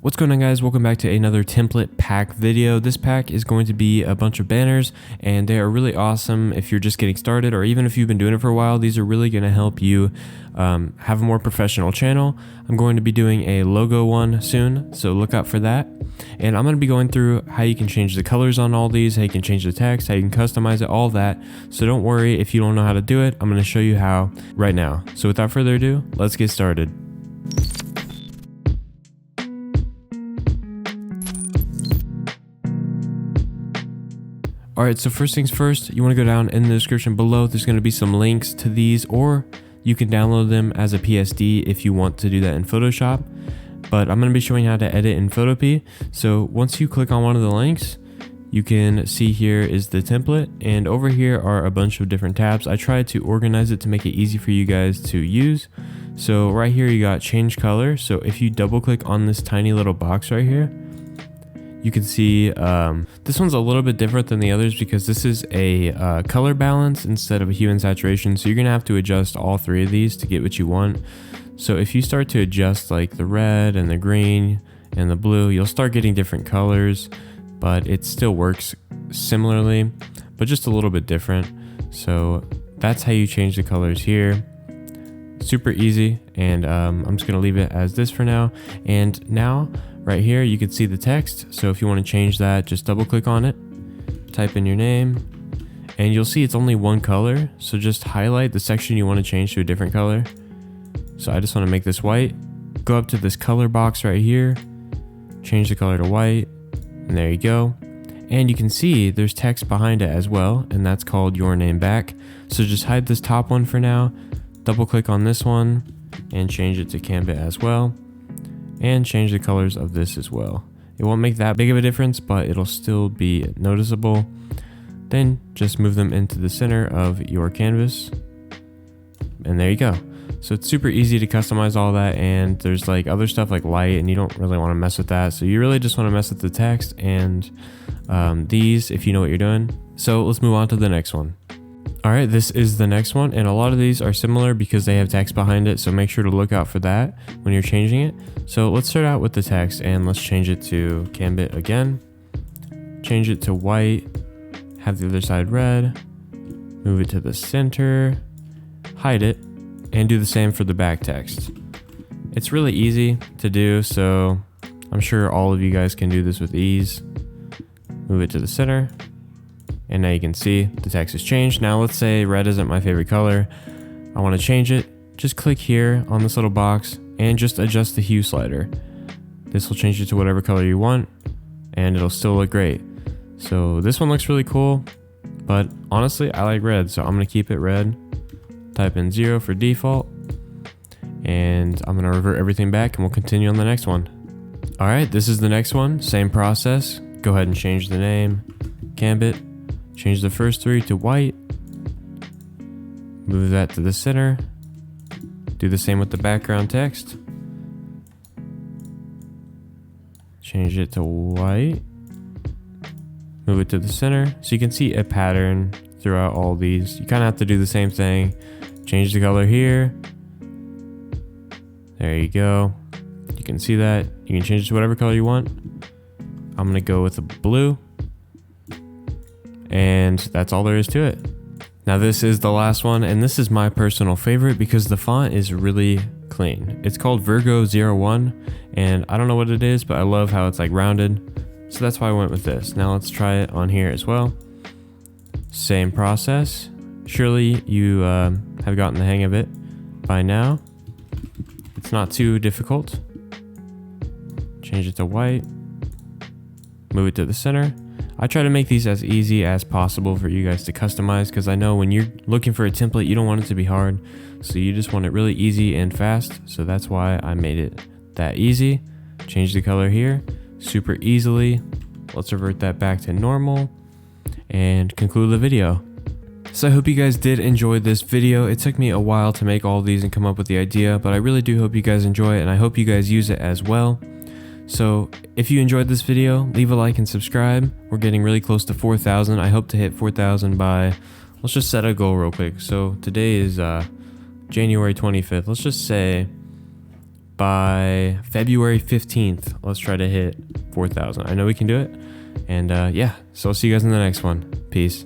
What's going on, guys? Welcome back to another template pack video. This pack is going to be a bunch of banners, and they are really awesome if you're just getting started, or even if you've been doing it for a while. These are really going to help you have a more professional channel. I'm going to be doing a logo one soon, so look out for that. And I'm going to be going through how you can change the colors on all these, how you can change the text, how you can customize it, all that. So don't worry if you don't know how to do it. I'm going to show you how right now. So without further ado, let's get started. Alright, so first things first, you want to go down in the description below. There's going to be some links to these, or you can download them as a PSD if you want to do that in Photoshop. But I'm going to be showing you how to edit in Photopea. So once you click on one of the links, you can see here is the template, and over here are a bunch of different tabs. I tried to organize it to make it easy for you guys to use. So right here you got change color. So if you double click on this tiny little box right here, you can see this one's a little bit different than the others because this is a color balance instead of a hue and saturation. So you're gonna have to adjust all three of these to get what you want. So if you start to adjust like the red and the green and the blue, you'll start getting different colors, but it still works similarly, but just a little bit different. So that's how you change the colors here. Super easy, and I'm just gonna leave it as this for now. And now, right here, you can see the text. So if you want to change that, just double click on it, type in your name, and you'll see it's only one color. So just highlight the section you want to change to a different color. So I just want to make this white. Go up to this color box right here, change the color to white, and there you go. And you can see there's text behind it as well, and that's called your name back. So just hide this top one for now, double click on this one, and change it to Kambot as well. And change the colors of this as well. It won't make that big of a difference, but it'll still be noticeable. Then just move them into the center of your canvas, and there you go. So it's super easy to customize all that, and there's like other stuff like light, and you don't really want to mess with that. So you really just want to mess with the text and these if you know what you're doing. So let's move on to the next one. Alright, this is the next one, and a lot of these are similar because they have text behind it, so make sure to look out for that when you're changing it. So let's start out with the text, and let's change it to Kambot again. Change it to white, have the other side red, move it to the center, hide it, and do the same for the back text. It's really easy to do, so I'm sure all of you guys can do this with ease. Move it to the center. And now you can see the text has changed. Now let's say red isn't my favorite color. I want to change it. Just click here on this little box and just adjust the hue slider. This will change it to whatever color you want, and it'll still look great. So this one looks really cool, but honestly I like red, so I'm going to keep it red. Type in 0 for default, and I'm going to revert everything back, and we'll continue on the next one. Alright, this is the next one. Same process. Go ahead and change the name, Kambot. Change the first three to white, move that to the center, do the same with the background text, change it to white, move it to the center, so you can see a pattern throughout all these. You kind of have to do the same thing, change the color here, there you go, you can see that, you can change it to whatever color you want. I'm going to go with a blue. And that's all there is to it. Now this is the last one, and this is my personal favorite because the font is really clean. It's called Virgo01, and I don't know what it is, but I love how it's like rounded. So that's why I went with this. Now let's try it on here as well. Same process. Surely you have gotten the hang of it by now. It's not too difficult. Change it to white. Move it to the center. I try to make these as easy as possible for you guys to customize, because I know when you're looking for a template, you don't want it to be hard. So you just want it really easy and fast. So that's why I made it that easy. Change the color here super easily. Let's revert that back to normal and conclude the video. So I hope you guys did enjoy this video. It took me a while to make all these and come up with the idea, but I really do hope you guys enjoy it, and I hope you guys use it as well. So if you enjoyed this video, leave a like and subscribe. We're getting really close to 4,000. I hope to hit 4,000 by, let's just set a goal real quick. So today is January 25th. Let's just say by February 15th. Let's try to hit 4,000. I know we can do it. And yeah, so I'll see you guys in the next one. Peace.